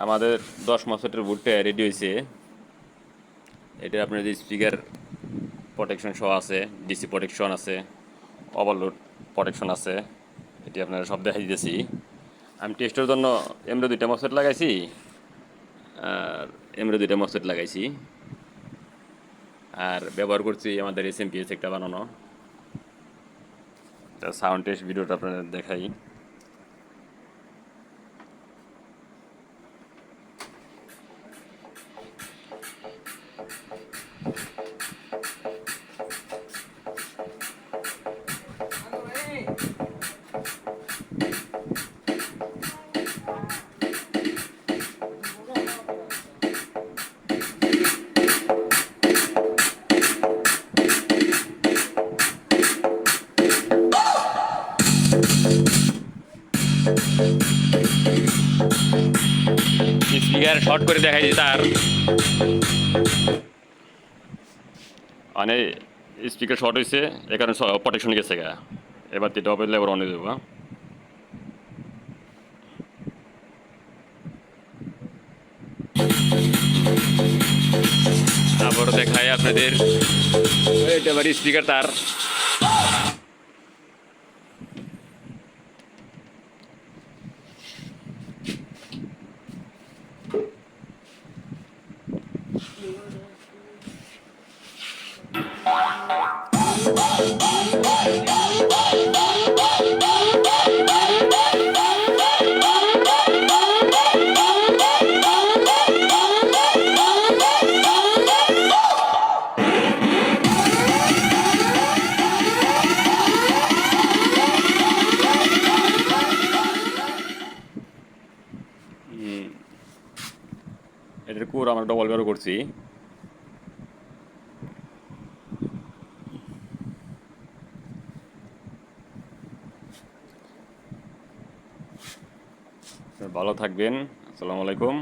আমাদের 10 মাসের ভুট্টা রেডি হয়েছে। এটা আপনার যে স্পিকার প্রোটেকশন সহ আছে, ডিসি প্রোটেকশন আছে, ওভারলোড প্রোটেকশন আছে। এটি আপনারা সব দেখাই দিতেছি। আমি টেস্টের জন্য এমরে 2টা মসফেট লাগাইছি, আর এমরে 2টা মসফেট লাগাইছি, আর ব্যবহার করছি আমাদের এসএমপিএস একটা বানানো। সাউন্ড টেস্ট ভিডিওটা আপনাদের দেখাই। স্পিকার শর্ট করে দেখাই দিই তার, মানে স্পিকার শর্ট হয়েছে, এ কারণে প্রোটেকশন গেছে গা। এবার যেটা হবে এবার অন হয়ে যাবো। আবার দেখাই আপনাদের, এটা এবার স্পিকার তার। এটার কোর আমরা ডবল বেরো করছি। ভালো থাকবেন, আসসালামু আলাইকুম।